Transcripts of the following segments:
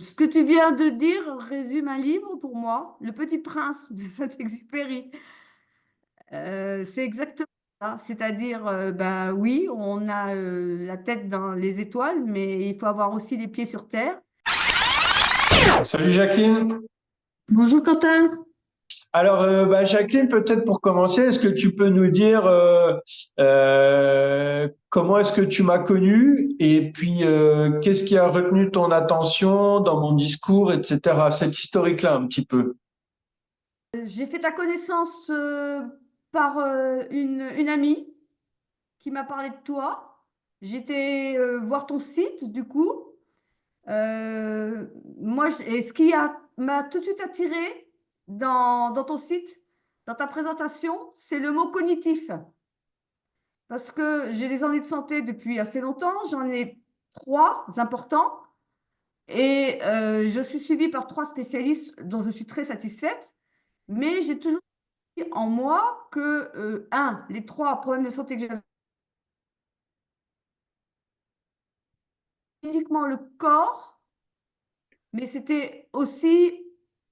Ce que tu viens de dire résume un livre pour moi, Le Petit Prince de Saint-Exupéry. C'est exactement ça. C'est-à-dire, ben oui, on a la tête dans les étoiles, mais il faut avoir aussi les pieds sur terre. Salut Jacqueline. Bonjour Quentin. Alors, Jacqueline, peut-être pour commencer, est-ce que tu peux nous dire comment est-ce que tu m'as connu et puis qu'est-ce qui a retenu ton attention dans mon discours, etc. Cette historique-là, un petit peu. J'ai fait ta connaissance par une amie qui m'a parlé de toi. J'étais voir ton site, du coup. Et ce m'a tout de suite attiré dans ton site, dans ta présentation, c'est le mot cognitif. Parce que j'ai des ennuis de santé depuis assez longtemps, j'en ai trois importants, et je suis suivie par trois spécialistes dont je suis très satisfaite, mais j'ai toujours dit en moi que, les trois problèmes de santé que j'avais, uniquement le corps. Mais c'était aussi,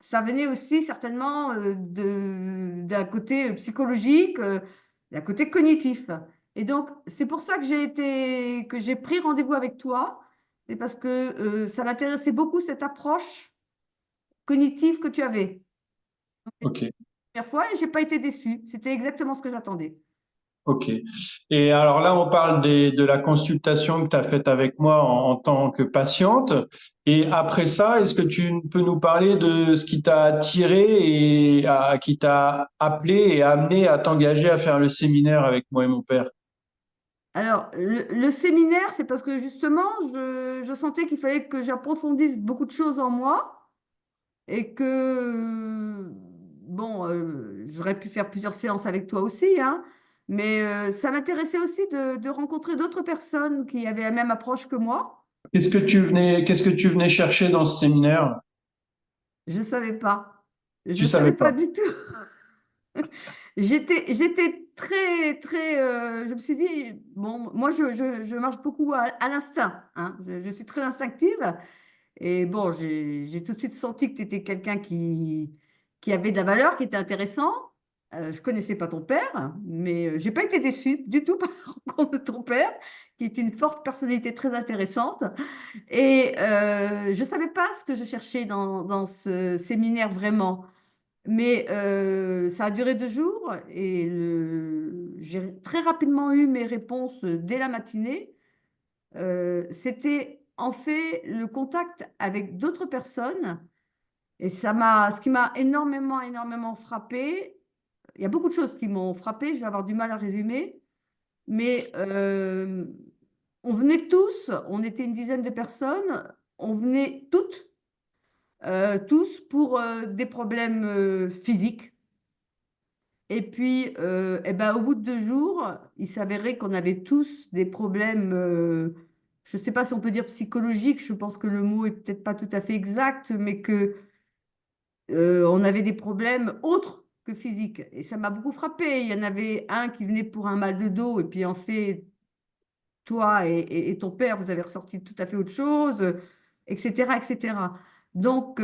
ça venait aussi certainement d'un côté psychologique, d'un côté cognitif. Et donc, c'est pour ça que j'ai pris rendez-vous avec toi. C'est parce que ça m'intéressait beaucoup cette approche cognitive que tu avais. Ok, La première fois, et j'ai pas été déçue. C'était exactement ce que j'attendais. ok. Et alors là, on parle de la consultation que tu as faite avec moi en tant que patiente. Et après ça, est-ce que tu peux nous parler de ce qui t'a attiré et qui t'a appelé et amené à t'engager à faire le séminaire avec moi et mon père? Alors, le séminaire, c'est parce que justement, je sentais qu'il fallait que j'approfondisse beaucoup de choses en moi. Et que, bon, j'aurais pu faire plusieurs séances avec toi aussi, hein, mais ça m'intéressait aussi de rencontrer d'autres personnes qui avaient la même approche que moi. Qu'est-ce que tu venais chercher dans ce séminaire? Je ne savais pas. Je Tu ne savais savais pas pas. du tout. J'étais très, très. Je me suis dit, bon, moi, je marche beaucoup à l'instinct, hein. Je suis très instinctive. Et bon, j'ai tout de suite senti que tu étais quelqu'un qui avait de la valeur, qui était intéressant. Je connaissais pas ton père, mais j'ai pas été déçue du tout par la rencontre de ton père, qui est une forte personnalité très intéressante. Et je savais pas ce que je cherchais dans ce séminaire vraiment. Mais ça a duré 2 jours et j'ai très rapidement eu mes réponses dès la matinée. C'était en fait le contact avec d'autres personnes et ce qui m'a énormément, énormément frappé. Il y a beaucoup de choses qui m'ont frappé, je vais avoir du mal à résumer, mais on venait tous, on était une dizaine de personnes, on venait toutes, tous pour des problèmes physiques. Et puis, eh ben, au bout de 2 jours, il s'avérait qu'on avait tous des problèmes, je ne sais pas si on peut dire psychologiques, je pense que le mot est peut-être pas tout à fait exact, mais que on avait des problèmes autres que physiques. Et ça m'a beaucoup frappé. Il y en avait un qui venait pour un mal de dos, et puis en fait, toi et ton père, vous avez ressorti tout à fait autre chose, etc., etc. Donc,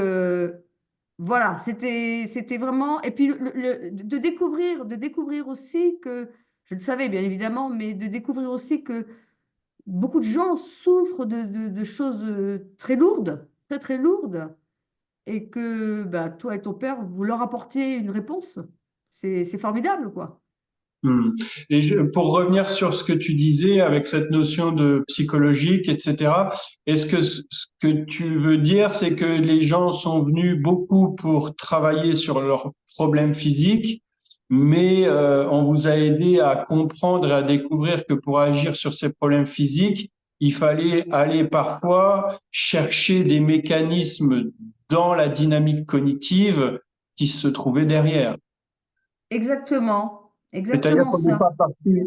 voilà, c'était vraiment. Et puis de découvrir aussi que, je le savais bien évidemment, mais de découvrir aussi que beaucoup de gens souffrent de choses très lourdes, très très lourdes, et que bah, toi et ton père, vous leur apportiez une réponse. C'est formidable, quoi. Hmm. Pour revenir sur ce que tu disais avec cette notion de psychologique, etc., est-ce que ce que tu veux dire, c'est que les gens sont venus beaucoup pour travailler sur leurs problèmes physiques, mais on vous a aidé à comprendre et à découvrir que pour agir sur ces problèmes physiques, il fallait aller parfois chercher des mécanismes dans la dynamique cognitive qui se trouvaient derrière. Exactement, C'est-à-dire exactement qu'on n'est ça. pas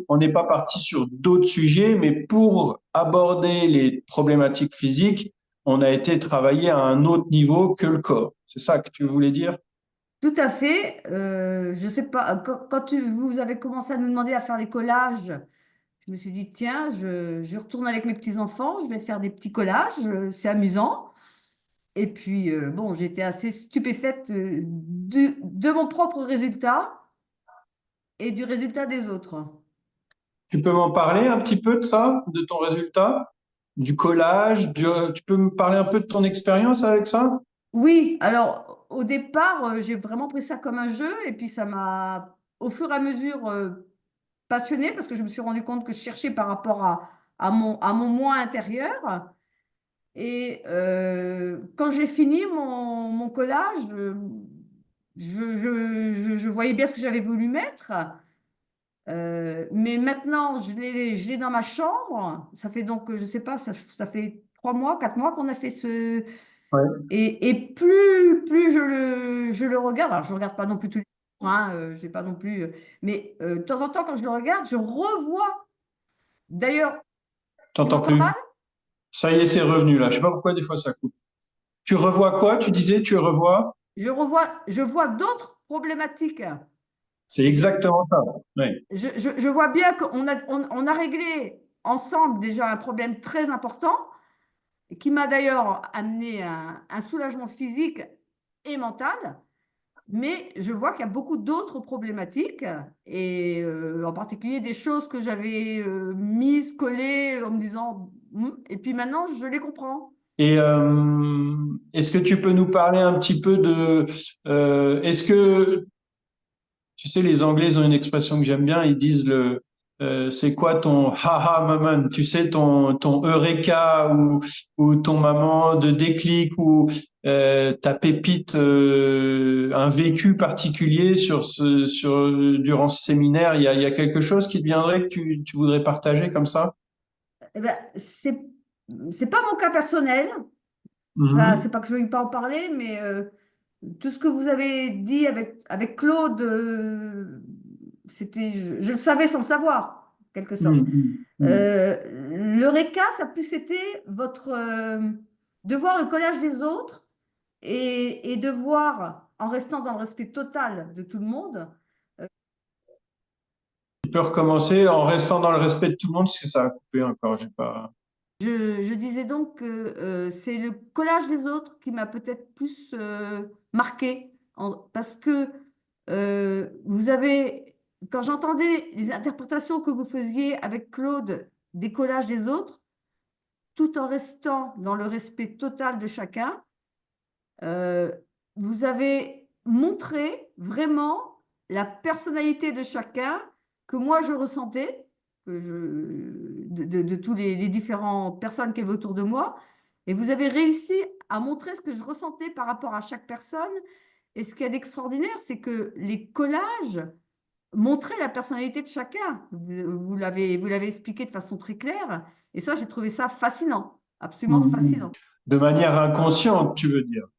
on n'est pas parti sur d'autres sujets, mais pour aborder les problématiques physiques, on a été travailler à un autre niveau que le corps. C'est ça que tu voulais dire? Tout à fait. Je sais pas, vous avez commencé à nous demander à faire les collages, je me suis dit, tiens, je retourne avec mes petits-enfants, je vais faire des petits collages, c'est amusant. Et puis, bon, j'étais assez stupéfaite de mon propre résultat et du résultat des autres. Tu peux m'en parler un petit peu de ça, de ton résultat, du collage, tu peux me parler un peu de ton expérience avec ça? Oui, alors au départ, j'ai vraiment pris ça comme un jeu et puis ça m'a, au fur et à mesure, passionnée parce que je me suis rendu compte que je cherchais par rapport à mon moi intérieur. Et quand j'ai fini mon collage, je voyais bien ce que j'avais voulu mettre. Mais maintenant, je l'ai dans ma chambre. Ça fait donc, je sais pas, ça fait 3 mois, 4 mois qu'on a fait ce. Ouais. Et plus je le regarde, alors je ne regarde pas non plus tous les jours, hein, j'ai pas non plus. Mais de temps en temps, quand je le regarde, je revois. D'ailleurs, tu T'entends m'entends mal? plus? Ça y est, c'est revenu là. Je sais pas pourquoi des fois ça coupe. Tu revois quoi? Tu disais, tu revois? Je vois d'autres problématiques. C'est Je, exactement ça. Oui. je vois bien on a réglé ensemble déjà un problème très important qui m'a d'ailleurs amené un soulagement physique et mental. Mais je vois qu'il y a beaucoup d'autres problématiques et en particulier des choses que j'avais mises, collées en me disant, et puis maintenant je les comprends. Et est-ce que tu peux nous parler un petit peu de, est-ce que tu sais, les Anglais ils ont une expression que j'aime bien, ils disent c'est quoi ton haha moment, tu sais, ton eureka ou ton moment de déclic ou ta pépite, un vécu particulier durant ce séminaire, il y a quelque chose qui te viendrait que tu voudrais partager comme ça? Eh ben, c'est pas mon cas personnel. Enfin, c'est Mhm. pas que je veuille pas en parler, mais tout ce que vous avez dit avec Claude, c'était, je le savais sans le savoir, en quelque sorte. Mhm. Mhm. L'Eureka, ça a plus été votre de voir le collage des autres et de voir, en restant dans le respect total de tout le monde. Tu peux recommencer en restant dans le respect de tout le monde, parce que ça a coupé encore, j'ai pas. Je disais donc que c'est le collage des autres qui m'a peut-être plus marqué parce que vous avez, quand j'entendais les interprétations que vous faisiez avec Claude des collages des autres, tout en restant dans le respect total de chacun, euh, vous avez montré vraiment la personnalité de chacun que moi je ressentais, de tous les différentes personnes qui avaient autour de moi. Et vous avez réussi à montrer ce que je ressentais par rapport à chaque personne. Et ce qui est extraordinaire, c'est que les collages montraient la personnalité de chacun. Vous l'avez expliqué de façon très claire. Et ça, j'ai trouvé ça fascinant, absolument Mhm. fascinant. De manière inconsciente, tu veux dire. Ah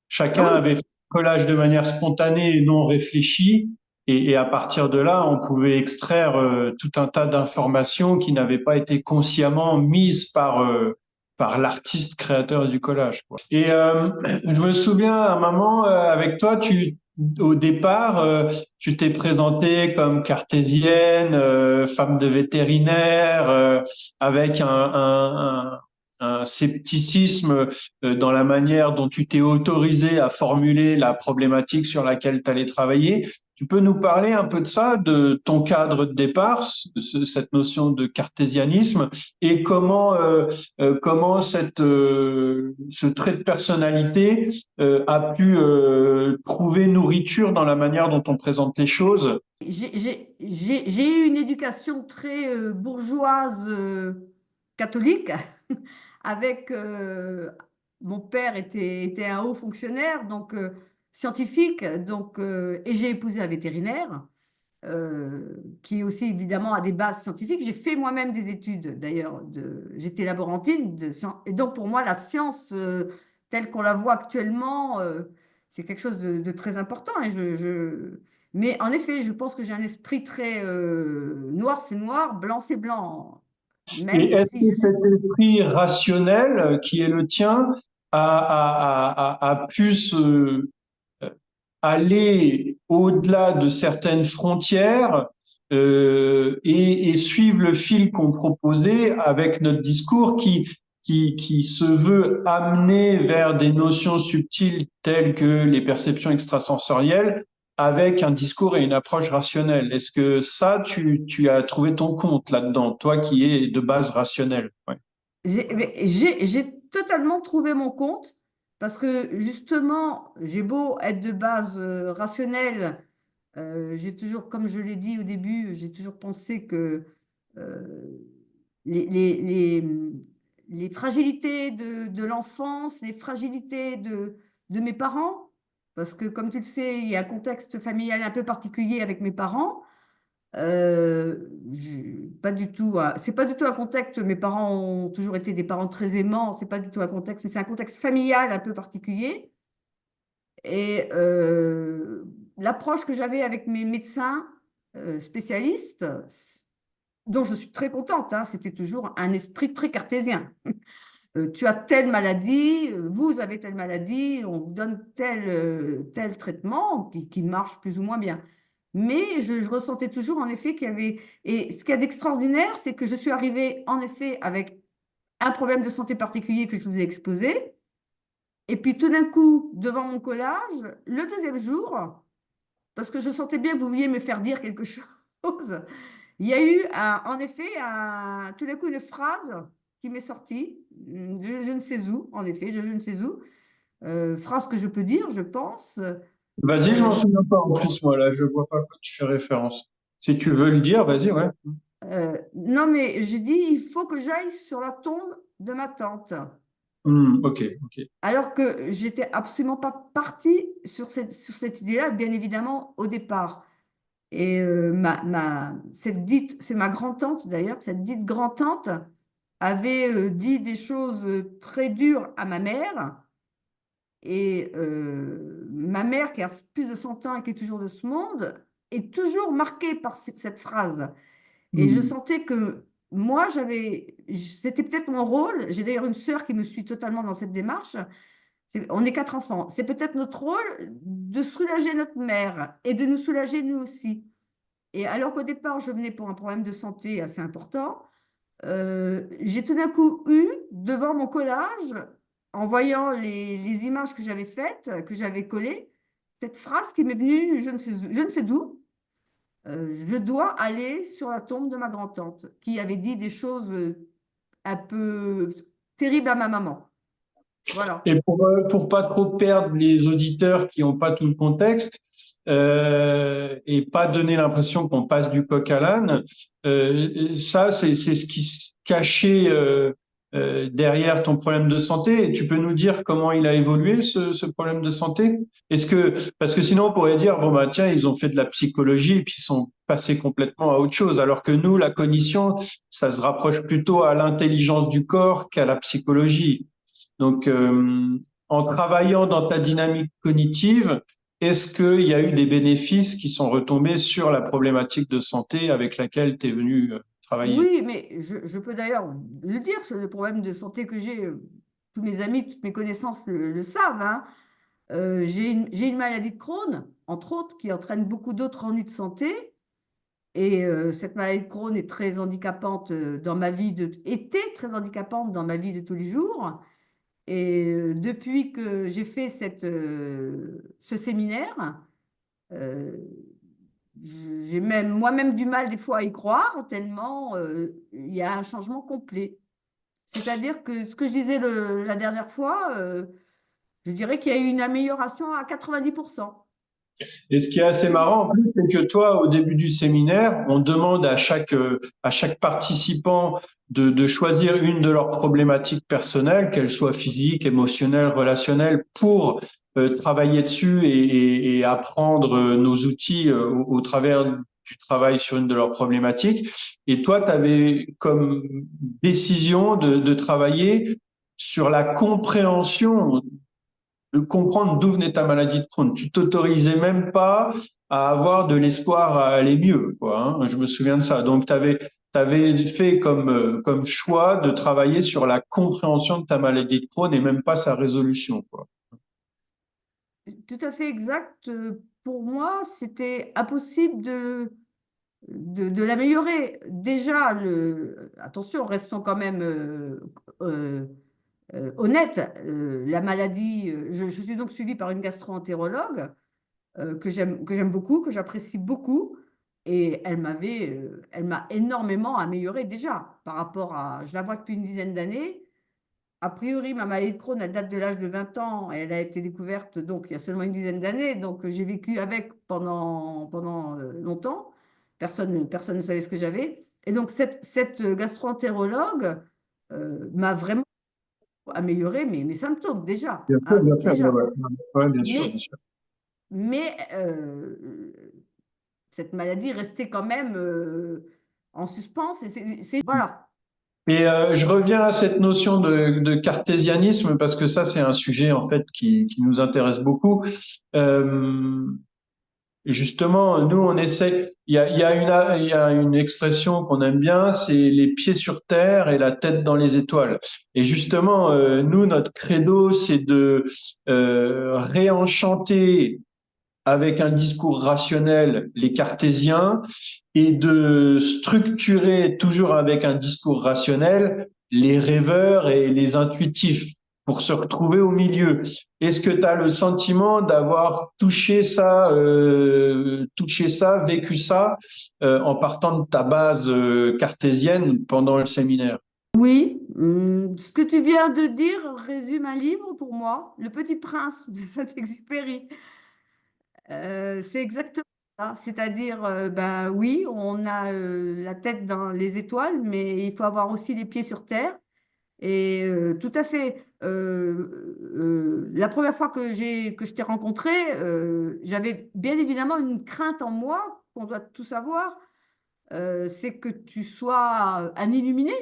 Chacun oui, avait fait le collage de manière spontanée et non réfléchie, et à partir de là, on pouvait extraire tout un tas d'informations qui n'avaient pas été consciemment mises par l'artiste créateur du collage, quoi. Et je me souviens à un moment avec toi, au départ, tu t'es présentée comme cartésienne, femme de vétérinaire, avec un scepticisme dans la manière dont tu t'es autorisé à formuler la problématique sur laquelle tu allais travailler. Tu peux nous parler un peu de ça, de ton cadre de départ, cette notion de cartésianisme, et comment ce trait de personnalité a pu trouver nourriture dans la manière dont on présente les choses. j'ai eu une éducation très bourgeoise catholique avec mon père était un haut fonctionnaire donc scientifique donc et j'ai épousé un vétérinaire qui aussi évidemment a des bases scientifiques. J'ai fait moi-même des études d'ailleurs j'étais laborantine et donc pour moi la science telle qu'on la voit actuellement c'est quelque chose de très important et mais en effet je pense que j'ai un esprit très noir c'est noir, blanc c'est blanc, Et même est-ce si que je suis. cet esprit rationnel qui est le tien a pu aller au-delà de certaines frontières et suivre le fil qu'on proposait avec notre discours qui se veut amener vers des notions subtiles telles que les perceptions extrasensorielles avec un discours et une approche rationnelle. Est-ce que ça, tu as trouvé ton compte là-dedans, toi qui es de base rationnel? Ouais. J'ai totalement trouvé mon compte parce que justement, j'ai beau être de base rationnelle, j'ai toujours, comme je l'ai dit au début, j'ai toujours pensé que euh, les, les, les, les fragilités de l'enfance, les fragilités de mes parents, parce que comme tu le sais, il y a un contexte familial un peu particulier avec mes parents. Pas du tout, c'est pas du tout un contexte. Mes parents ont toujours été des parents très aimants. C'est pas du tout un contexte, mais c'est un contexte familial un peu particulier. Et l'approche que j'avais avec mes médecins spécialistes, dont je suis très contente, hein, c'était toujours un esprit très cartésien. Tu as telle maladie, vous avez telle maladie, on vous donne tel traitement qui marche plus ou moins bien. Mais je ressentais toujours en effet qu'il y avait... Et ce qu'il y a d'extraordinaire, c'est que je suis arrivée en effet avec un problème de santé particulier que je vous ai exposé. Et puis tout d'un coup, devant mon collage, le deuxième jour, parce que je sentais bien que vous vouliez me faire dire quelque chose, il y a eu en effet tout d'un coup une phrase qui m'est sortie, je ne sais où, en effet, je ne sais où, phrase que je peux dire, je pense. Vas-y, je m'en Euh, souviens pas en plus, moi, là, je vois pas à quoi tu fais référence. Si tu veux le dire, vas-y, ouais. non, mais j'ai dit, il faut que j'aille sur la tombe de ma tante. Ok, ok. Alors que j'étais absolument pas partie sur cette idée-là, bien évidemment, au départ. Et c'est ma grand-tante d'ailleurs, cette dite grand-tante avait dit des choses très dures à ma mère. Et ma mère, qui a plus de 100 ans et qui est toujours de ce monde, est toujours marquée par cette phrase. Et je Hmm. sentais que moi, c'était peut-être mon rôle. J'ai d'ailleurs une sœur qui me suit totalement dans cette démarche. On est 4 enfants. C'est peut-être notre rôle de soulager notre mère et de nous soulager nous aussi. Et alors qu'au départ, je venais pour un problème de santé assez important, j'ai tout d'un coup eu, devant mon collage, en voyant les images que j'avais faites, que j'avais collées, cette phrase qui m'est venue, je ne sais d'où. Je dois aller sur la tombe de ma grand-tante, qui avait dit des choses un peu terribles à ma maman. Voilà. Et pour pas trop perdre les auditeurs qui n'ont pas tout le contexte, et pas donner l'impression qu'on passe du coq à l'âne, ça, c'est ce qui se cachait derrière ton problème de santé. Et tu peux nous dire comment il a évolué, ce problème de santé? Parce que sinon, on pourrait dire, bon, bah, tiens, ils ont fait de la psychologie et puis ils sont passés complètement à autre chose. Alors que nous, la cognition, ça se rapproche plutôt à l'intelligence du corps qu'à la psychologie. Donc, en travaillant dans ta dynamique cognitive, est-ce qu'il y a eu des bénéfices qui sont retombés sur la problématique de santé avec laquelle tu es venu travailler? Oui, mais je peux d'ailleurs le dire, c'est le problème de santé que j'ai. Tous mes amis, toutes mes connaissances le savent, hein. J'ai une maladie de Crohn, entre autres, qui entraîne beaucoup d'autres ennuis de santé. Et cette maladie de Crohn est très handicapante était très handicapante dans ma vie de tous les jours. Et depuis que j'ai fait ce séminaire, euh, j'ai même moi-même du mal des fois à y croire, tellement il y a un changement complet. C'est-à-dire que ce que je disais la dernière fois, je dirais qu'il y a eu une amélioration à 90%. Et ce qui est assez marrant, en plus, c'est que toi, au début du séminaire, on demande à chaque participant de choisir une de leurs problématiques personnelles, qu'elles soient physiques, émotionnelles, relationnelles, pour travailler dessus et apprendre nos outils au travers du travail sur une de leurs problématiques. Et toi, tu avais comme décision de travailler sur la compréhension de comprendre d'où venait ta maladie de Crohn. Tu t'autorisais même pas à avoir de l'espoir à aller mieux, quoi, hein. Je me souviens de ça. Donc, tu avais fait comme choix de travailler sur la compréhension de ta maladie de Crohn et même pas sa résolution, quoi. Tout à fait exact. Pour moi, c'était impossible de l'améliorer. Déjà, attention, restons quand même euh, honnêtes. La maladie, je suis donc suivie par une gastro-entérologue que j'aime beaucoup, que j'apprécie beaucoup. Et elle m'a énormément amélioré déjà par rapport à, je la vois depuis une dizaine d'années. A priori, ma maladie de Crohn, elle date de l'âge de 20 ans. Elle a été découverte donc il y a seulement une dizaine d'années. Donc j'ai vécu avec pendant longtemps. Personne ne savait ce que j'avais. Et donc cette gastro-entérologue m'a vraiment amélioré mes symptômes déjà, hein, Bien sûr, ouais, déjà. ouais. Ouais, bien sûr, bien Mais, sûr. mais cette maladie restait quand même en suspens. Et voilà. Et je reviens à cette notion de cartésianisme parce que ça, c'est un sujet en fait qui nous intéresse beaucoup. Euh, et justement, nous, on essaie. Il y a une expression qu'on aime bien, c'est les pieds sur terre et la tête dans les étoiles. Et justement, nous, notre credo, c'est de réenchanter avec un discours rationnel les cartésiens et de structurer toujours avec un discours rationnel les rêveurs et les intuitifs pour se retrouver au milieu. Est-ce que tu as le sentiment d'avoir touché ça, vécu ça en partant de ta base cartésienne pendant le séminaire? Oui, ce que tu viens de dire résume un livre pour moi, Le Petit Prince de Saint-Exupéry. C'est exactement ça. C'est-à-dire, ben oui, on a la tête dans les étoiles, mais il faut avoir aussi les pieds sur terre. Et tout à fait. La première fois que je t'ai rencontré, j'avais bien évidemment une crainte en moi, qu'on doit tout savoir, c'est que tu sois un illuminé.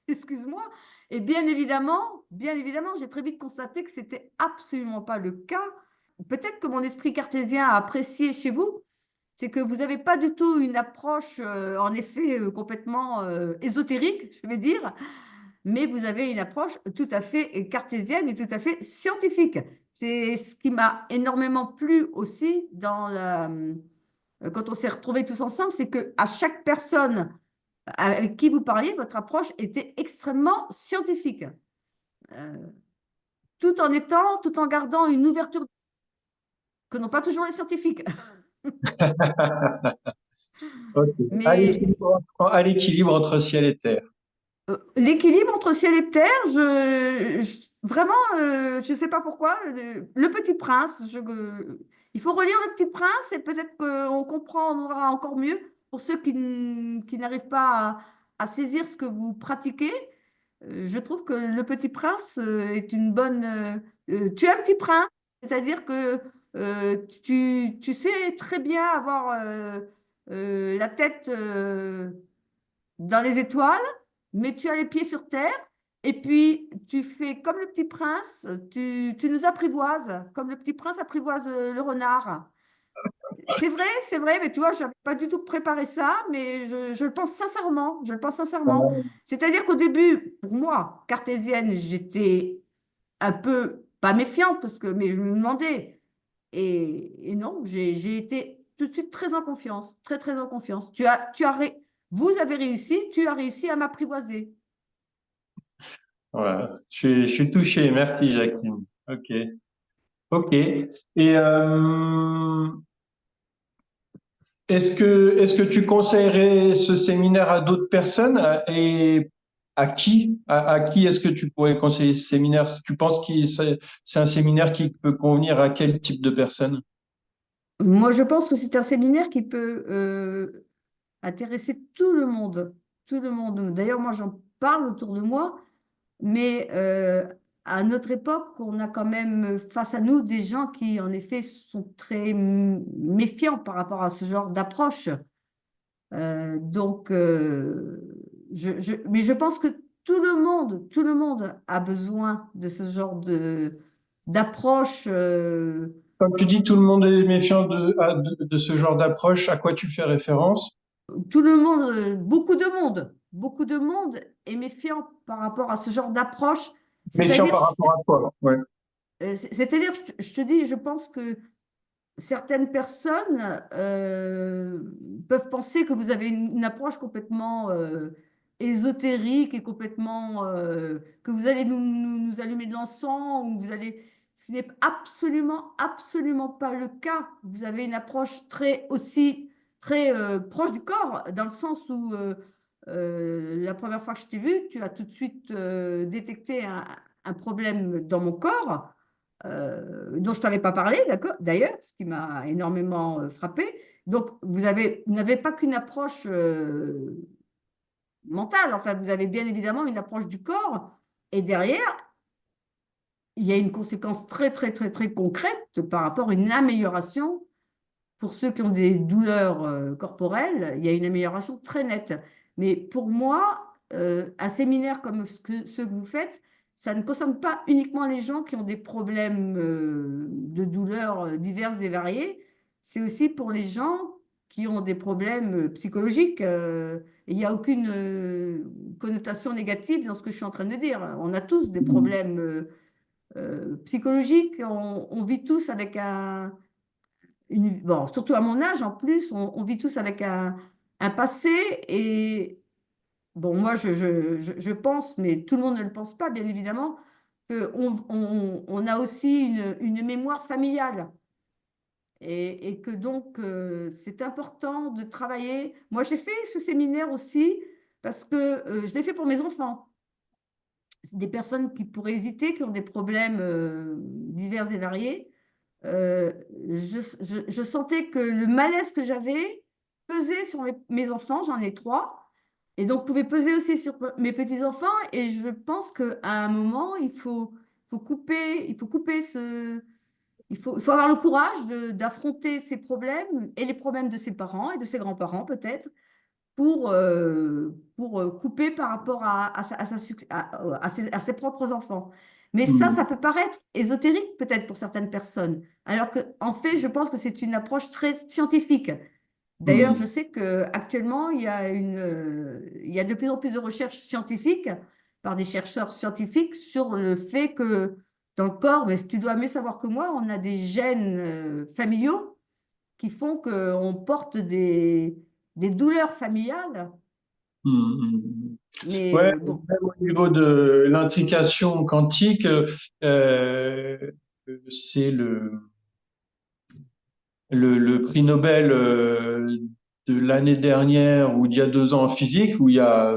Excuse-moi. Et bien évidemment, j'ai très vite constaté que c'était absolument pas le cas. Peut-être que mon esprit cartésien a apprécié chez vous, c'est que vous n'avez pas du tout une approche, en effet, complètement ésotérique, je vais dire, mais vous avez une approche tout à fait cartésienne et tout à fait scientifique. C'est ce qui m'a énormément plu aussi quand on s'est retrouvés tous ensemble, c'est que à chaque personne avec qui vous parliez, votre approche était extrêmement scientifique, euh, tout en gardant une ouverture que n'ont pas toujours les scientifiques. Ok. Mais À l'équilibre entre ciel et terre. l'équilibre entre ciel et terre, vraiment, je ne sais pas pourquoi, Le Petit Prince, il faut relire Le Petit Prince et peut-être qu'on comprendra encore mieux pour ceux qui n'arrivent pas à saisir ce que vous pratiquez. Je trouve que Le Petit Prince est une bonne. Tu es un petit prince, c'est-à-dire que tu sais très bien avoir la tête dans les étoiles, mais tu as les pieds sur terre. Et puis, tu fais comme le petit prince, tu nous apprivoises, comme le petit prince apprivoise le renard. C'est vrai, mais tu vois, je n'avais pas du tout préparé ça, mais je le pense sincèrement, je le pense sincèrement. C'est-à-dire qu'au début, pour moi, cartésienne, j'étais un peu, pas méfiante, mais je me demandais. Et non, j'ai été tout de suite très en confiance, très, très en confiance. Vous avez réussi, tu as réussi à m'apprivoiser. Voilà. Je suis touché. Merci, Jacqueline. Ok. Ok. Et est-ce que tu conseillerais ce séminaire à d'autres personnes et à qui? À qui est-ce que tu pourrais conseiller ce séminaire? Si tu penses que c'est un séminaire qui peut convenir à quel type de personnes? Moi, je pense que c'est un séminaire qui peut intéresser tout le monde. Tout le monde. D'ailleurs, moi, j'en parle autour de moi, mais à notre époque, on a quand même face à nous des gens qui, en effet, sont très méfiants par rapport à ce genre d'approche. Donc, mais je pense que tout le monde a besoin de ce genre d'approche. Comme tu dis, tout le monde est méfiant de ce genre d'approche. À quoi tu fais référence? Tout le monde, beaucoup de monde est méfiant par rapport à ce genre d'approche. Méfiant C'est-à-dire, par rapport à quoi? Ouais. c'est-à-dire, je te dis, je pense que certaines personnes peuvent penser que vous avez une approche complètement ésotérique et complètement que vous allez nous allumer de l'encens ou vous allez. Ce n'est absolument, absolument pas le cas. Vous avez une approche très proche du corps, dans le sens où la première fois que je t'ai vu, tu as tout de suite détecté un problème dans mon corps dont je ne t'avais pas parlé, d'accord, d'ailleurs, ce qui m'a énormément frappé. Donc, vous n'avez pas qu'une approche mentale, enfin, vous avez bien évidemment une approche du corps, et derrière, il y a une conséquence très, très, très, très concrète par rapport à une amélioration. Pour ceux qui ont des douleurs corporelles, il y a une amélioration très nette. Mais pour moi, un séminaire comme ceux que vous faites, ça ne concerne pas uniquement les gens qui ont des problèmes de douleurs diverses et variées. C'est aussi pour les gens qui ont des problèmes psychologiques. Et il n'y a aucune connotation négative dans ce que je suis en train de dire. On a tous des Mm. problèmes psychologiques. On vit tous avec bon, surtout à mon âge, en plus, on vit tous avec un passé et bon, moi, je pense, mais tout le monde ne le pense pas, bien évidemment, qu'on a aussi une mémoire familiale et que donc c'est important de travailler. Moi, j'ai fait ce séminaire aussi parce que je l'ai fait pour mes enfants. Des personnes qui pourraient hésiter, qui ont des problèmes divers et variés. euh, je sentais que le malaise que j'avais pesait sur mes enfants, j'en ai trois, et donc pouvait peser aussi sur mes petits-enfants. Et je pense qu'à un moment, il faut couper il faut avoir le courage d'affronter ces problèmes et les problèmes de ses parents et de ses grands-parents peut-être pour couper par rapport à ses propres enfants. Mais ça Mm. peut paraître ésotérique peut-être pour certaines personnes, alors que en fait, je pense que c'est une approche très scientifique. D'ailleurs, je Mm. sais qu'actuellement, il y a de plus en plus de recherches scientifiques par des chercheurs scientifiques sur le fait que dans le corps, mais tu dois mieux savoir que moi, on a des gènes familiaux qui font qu'on porte des douleurs familiales. Mm. Mm. Ouais, Mais bon, même au niveau de l'intrication quantique, euh, c'est le prix Nobel de l'année dernière ou d'il y a 2 ans en physique,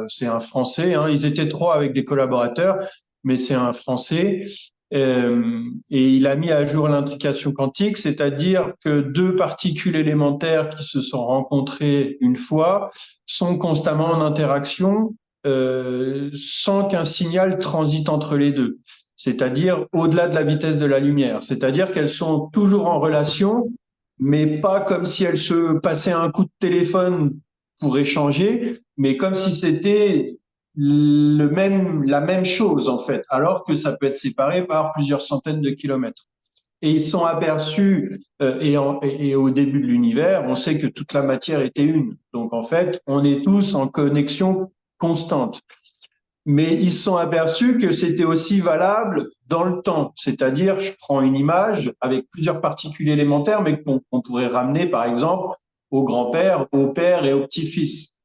c'est un Français, hein, ils étaient trois avec des collaborateurs, mais c'est un Français, et il a mis à jour l'intrication quantique, c'est-à-dire que deux particules élémentaires qui se sont rencontrées une fois sont constamment en interaction sans qu'un signal transite entre les deux, c'est-à-dire au-delà de la vitesse de la lumière, c'est-à-dire qu'elles sont toujours en relation mais pas comme si elle se passait un coup de téléphone pour échanger, mais comme si c'était la même chose en fait, alors que ça peut être séparé par plusieurs centaines de kilomètres. Et ils sont aperçus, et au début de l'univers, on sait que toute la matière était une. Donc en fait, on est tous en connexion constante. Mais ils se sont aperçus que c'était aussi valable dans le temps. C'est-à-dire, je prends une image avec plusieurs particules élémentaires, mais qu'on pourrait ramener, par exemple, au grand-père, au père et au petit-fils.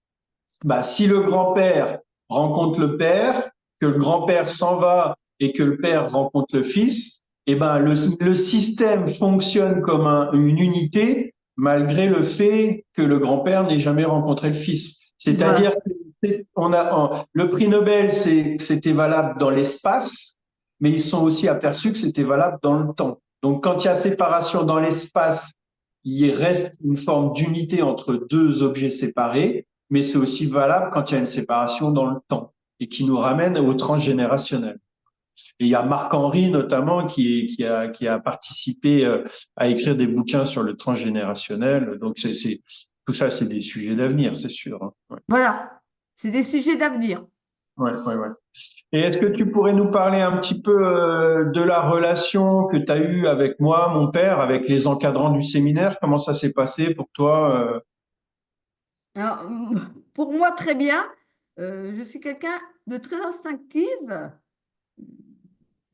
Bah, si le grand-père rencontre le père, que le grand-père s'en va et que le père rencontre le fils, eh ben, le système fonctionne comme une unité, malgré le fait que le grand-père n'ait jamais rencontré le fils. C'est-à-dire voilà. le prix Nobel, c'était valable dans l'espace, mais ils sont aussi aperçus que c'était valable dans le temps. Donc, quand il y a séparation dans l'espace, il reste une forme d'unité entre deux objets séparés, mais c'est aussi valable quand il y a une séparation dans le temps et qui nous ramène au transgénérationnel. Et il y a Marc-Henri notamment qui a participé à écrire des bouquins sur le transgénérationnel. Donc tout ça, c'est des sujets d'avenir, c'est sûr, hein. Ouais. Voilà, c'est des sujets d'avenir. Ouais, ouais, ouais. Et est-ce que tu pourrais nous parler un petit peu de la relation que tu as eue avec moi, mon père, avec les encadrants du séminaire? Comment ça s'est passé pour toi? Alors, pour moi, très bien. Je suis quelqu'un de très instinctive.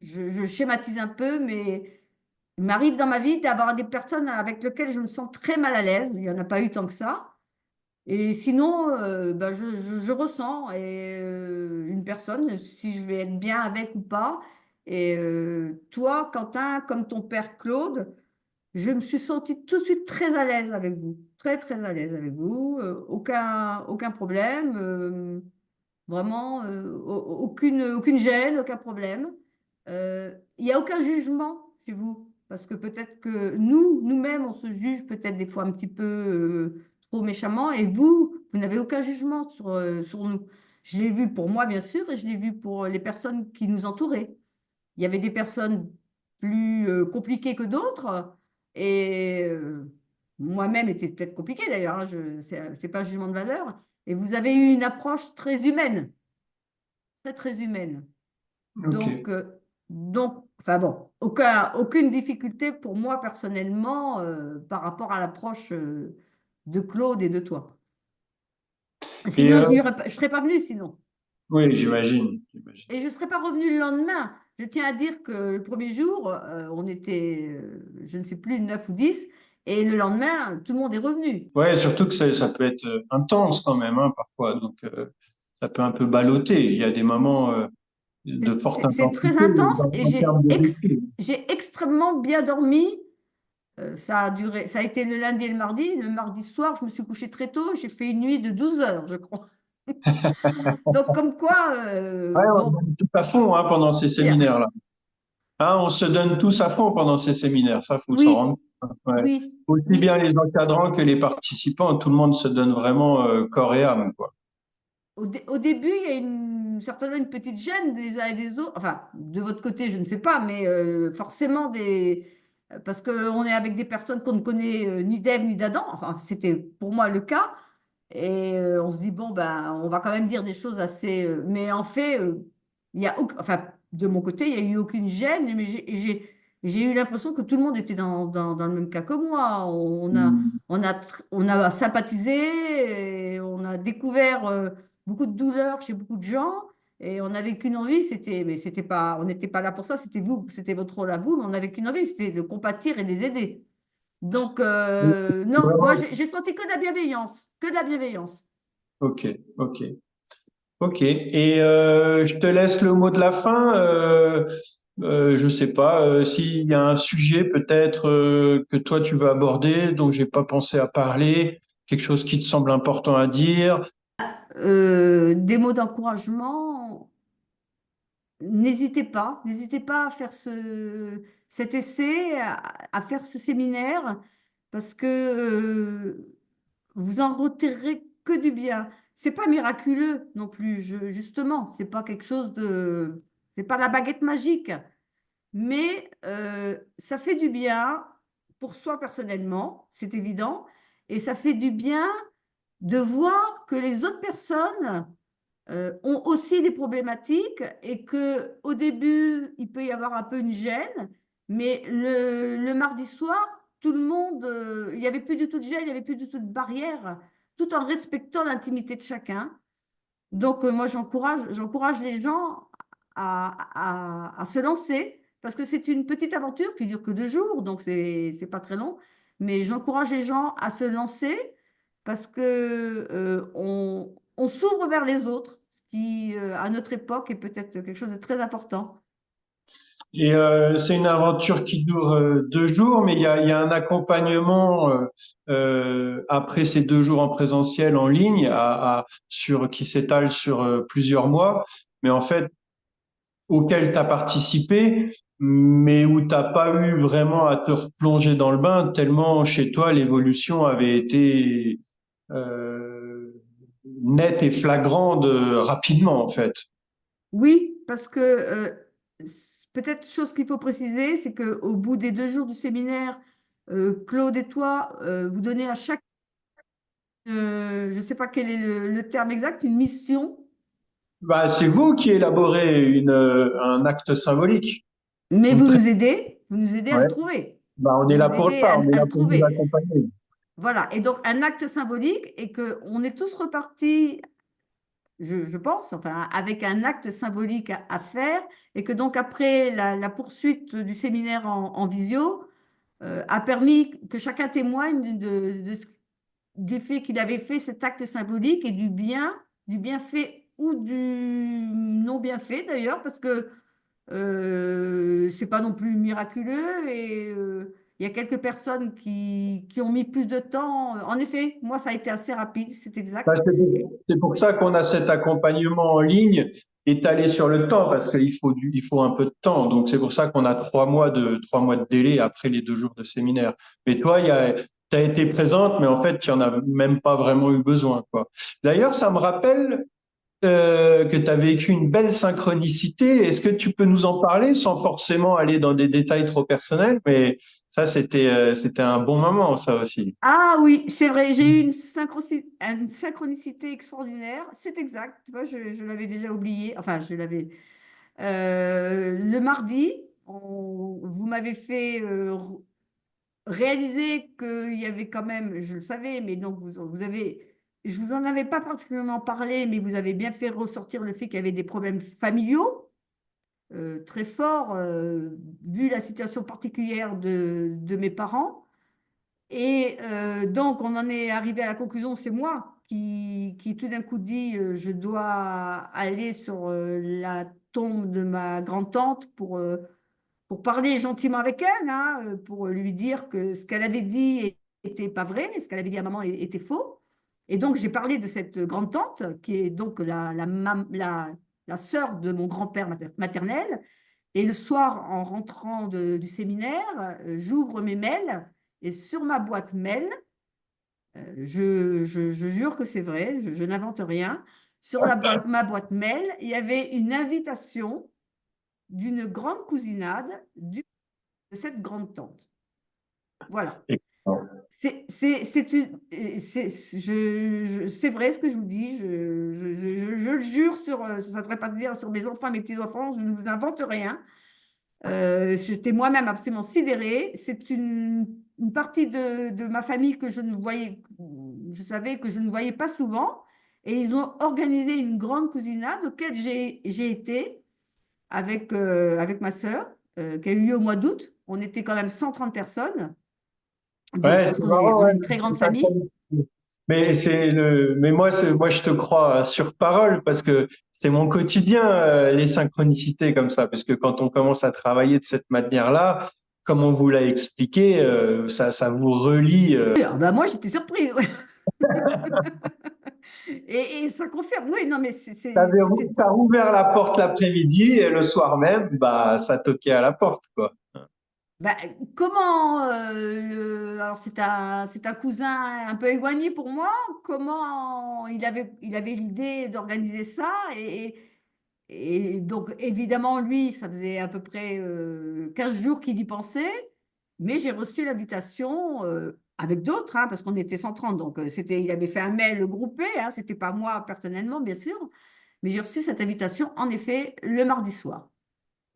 Je schématise un peu, mais Il m'arrive dans ma vie d'avoir des personnes avec lesquelles je me sens très mal à l'aise. Il n'y en a pas eu tant que ça. Et sinon, ben, je ressens une personne, si je vais être bien avec ou pas. Et toi, Quentin, comme ton père Claude, je me suis sentie tout de suite très à l'aise avec vous. Très, très à l'aise avec vous. Aucun problème. Vraiment, aucune gêne, aucun problème. Il n'y a aucun jugement chez vous, parce que peut-être que nous-mêmes, on se juge peut-être des fois un petit peu trop méchamment, et vous n'avez aucun jugement sur nous. Je l'ai vu pour moi, bien sûr, et je l'ai vu pour les personnes qui nous entouraient. Il y avait des personnes plus compliquées que d'autres, et moi-même était peut-être compliquée d'ailleurs, hein, c'est pas un jugement de valeur, et vous avez eu une approche très humaine, très très humaine. Ok. Enfin bon, aucune difficulté pour moi personnellement par rapport à l'approche de Claude et de toi. Et Sinon, je serais pas venue sinon. oui, j'imagine, j'imagine. Et je ne serais pas revenue le lendemain. Je tiens à dire que le premier jour, on était, je ne sais plus, 9 ou 10, et le lendemain, tout le monde est revenu. Ouais, surtout que ça peut être intense quand même, hein, parfois. Donc, ça peut un peu balloter. Il y a des moments de forte C'est très intensité intense et en termes de vécu. j'ai extrêmement bien dormi. Ça a été le lundi et le mardi. Le mardi soir, je me suis couchée très tôt. J'ai fait une nuit de 12 heures, je crois. Donc, comme quoi, Ouais, on bon, donne tout à fond hein, pendant ces bien. séminaires-là. Hein, on se donne tous à fond pendant ces séminaires. Ça, faut s'en rendre Oui, compte. Ouais. oui, Aussi bien oui. les encadrants que les participants, tout le monde se donne vraiment corps et âme, quoi. Au début, il y a certainement une petite gêne des uns et des autres. Enfin, de votre côté, je ne sais pas, mais forcément parce qu'on est avec des personnes qu'on ne connaît ni d'Ève ni d'Adam. Enfin, c'était pour moi le cas. Et on se dit, bon, ben, on va quand même dire des choses assez. Mais en fait, enfin, de mon côté, il n'y a eu aucune gêne, mais j'ai eu l'impression que tout le monde était dans le même cas que moi. Mm. On a sympathisé, et on a découvert beaucoup de douleurs chez beaucoup de gens. Et on n'avait qu'une envie, mais c'était pas, on n'était pas là pour ça, c'était vous, c'était votre rôle à vous, mais on n'avait qu'une envie, c'était de compatir et de les aider. Donc, non, moi, Vraiment, j'ai senti que de la bienveillance, que de la bienveillance. ok, ok. Ok, et je te laisse le mot de la fin. Je sais pas s'il y a un sujet peut-être que toi tu veux aborder, dont j'ai pas pensé à parler, quelque chose qui te semble important à dire. Des mots d'encouragement, n'hésitez pas à faire cet essai, à faire ce séminaire, parce que vous en retirerez que du bien. C'est pas miraculeux non plus, justement, c'est pas la baguette magique. Mais ça fait du bien pour soi personnellement, c'est évident, et ça fait du bien de voir que les autres personnes ont aussi des problématiques et que au début, il peut y avoir un peu une gêne, mais le mardi soir, tout le monde, il n'y avait plus du tout de gêne, il n'y avait plus du tout de barrière, tout en respectant l'intimité de chacun. Donc, moi, j'encourage les gens à se lancer parce que c'est une petite aventure qui dure que 2 jours, donc c'est pas très long. Mais j'encourage les gens à se lancer parce que on s'ouvre vers les autres, ce qui, à notre époque, est peut-être quelque chose de très important. Et c'est une aventure qui dure 2 jours, mais il y a un accompagnement après ces 2 jours en présentiel en ligne qui s'étale sur plusieurs mois. Mais en fait, auquel tu as participé, mais où t'as pas eu vraiment à te replonger dans le bain, tellement chez toi l'évolution avait été euh, nette et flagrante rapidement en fait. Oui, parce que peut-être chose qu'il faut préciser, c'est qu'au bout des 2 jours du séminaire, Claude et toi, vous donnez à chaque je ne sais pas quel est le terme exact, une mission, Bah, c'est vous qui élaborez un acte symbolique. mais Une très- vous nous aidez à ouais. le trouver. Bah, on Vous est là nous pour aidez ça, on est à là le pour vous trouver. accompagner. Voilà. Et donc, un acte symbolique et qu'on est tous repartis, je pense, enfin, avec un acte symbolique à faire et que donc après la poursuite du séminaire en visio, a permis que chacun témoigne du fait qu'il avait fait cet acte symbolique et du bienfait ou du non bienfait d'ailleurs, parce que c'est pas non plus miraculeux et il y a quelques personnes qui ont mis plus de temps. En effet, moi, ça a été assez rapide, c'est Bah, exact. c'est pour ça qu'on a cet accompagnement en ligne étalé sur le temps, parce il faut un peu de temps. Donc, c'est pour ça qu'on a 3 mois de délai après les 2 jours de séminaire. Mais toi, tu as été présente, mais en fait, tu en as même pas vraiment eu besoin, quoi. D'ailleurs, ça me rappelle que tu as vécu une belle synchronicité. Est-ce que tu peux nous en parler sans forcément aller dans des détails trop personnels? Mais ça, c'était un bon moment, ça aussi. Ah oui, c'est vrai, j'ai eu une synchronicité extraordinaire, c'est exact, tu vois, je l'avais déjà oublié, enfin, je l'avais. Le mardi, vous m'avez fait réaliser qu'il y avait quand même, je le savais, mais donc je vous en avais pas particulièrement parlé, mais vous avez bien fait ressortir le fait qu'il y avait des problèmes familiaux très forts, vu la situation particulière de mes parents. Et donc, on en est arrivé à la conclusion, c'est moi qui tout d'un coup dit, je dois aller sur la tombe de ma grand-tante pour parler gentiment avec elle, hein, pour lui dire que ce qu'elle avait dit était pas vrai, ce qu'elle avait dit à maman était faux. Et donc, j'ai parlé de cette grande-tante, qui est donc la sœur de mon grand-père maternel. Et le soir, en rentrant du séminaire, j'ouvre mes mails et sur ma boîte mail, je jure que c'est vrai, je n'invente rien. Sur ma boîte mail, il y avait une invitation d'une grande cousinade de cette grande tante. Voilà. C'est vrai ce que je vous dis. Je le jure sur, ça ne devrait pas se dire sur mes enfants, mes petits-enfants, je ne vous invente rien. J'étais moi-même absolument sidérée. C'est une partie de ma famille que je savais que je ne voyais pas souvent. Et ils ont organisé une grande cousinade auquel j'ai été avec ma sœur, qui a eu lieu au mois d'août. On était quand même 130 personnes, donc Ouais, parce c'est qu'on marrant, on ouais. est une très grande famille. Moi, je te crois sur parole parce que c'est mon quotidien, les synchronicités comme ça. Parce que quand on commence à travailler de cette manière-là, comme on vous l'a expliqué, ça vous relie. Ah bah moi, j'étais surprise. Ouais. Et ça confirme. Oui, non, mais T'as rouvert la porte l'après-midi et le soir même, bah, ça toquait à la porte, quoi. bah, comment alors c'est un cousin un peu éloigné pour moi. Comment il avait l'idée d'organiser ça et donc évidemment lui, ça faisait à peu près 15 jours qu'il y pensait, mais j'ai reçu l'invitation avec d'autres, hein, parce qu'on était 130, donc il avait fait un mail groupé, hein, c'était pas moi personnellement bien sûr, mais j'ai reçu cette invitation en effet le mardi soir.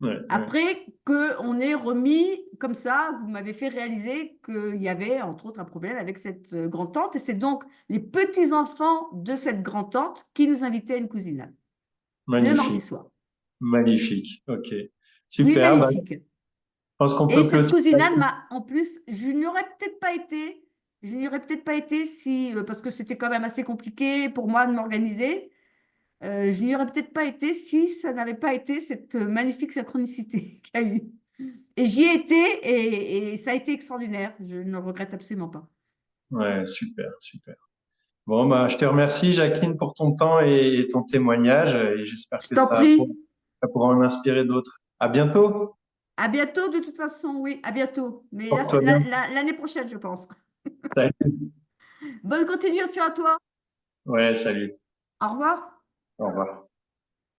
Ouais, ouais. Après qu'on ait remis comme ça, vous m'avez fait réaliser qu'il y avait entre autres un problème avec cette grand-tante, et c'est donc les petits-enfants de cette grand-tante qui nous invitaient à une cousinade, le mardi Magnifique, soir. magnifique. Ok, Oui, super. Bah, je magnifique. pense qu'on Et peut cette clôturer. cousinade m'a, en plus, je n'y aurais peut-être pas été si, parce que c'était quand même assez compliqué pour moi de m'organiser, je n'y aurais peut-être pas été si ça n'avait pas été cette magnifique synchronicité qu'il y a eu. Et j'y ai été et ça a été extraordinaire. Je ne le regrette absolument pas. Ouais, super, super. Bon, bah, je te remercie, Jacqueline, pour ton temps et ton témoignage et j'espère Je que t'en prie. ça pourra en inspirer d'autres. À bientôt. À bientôt, de toute façon, oui, à bientôt. Mais Porte-toi bien. l'année prochaine, je pense. Salut. Bonne continuation à toi. Ouais, salut. Au revoir. Au revoir.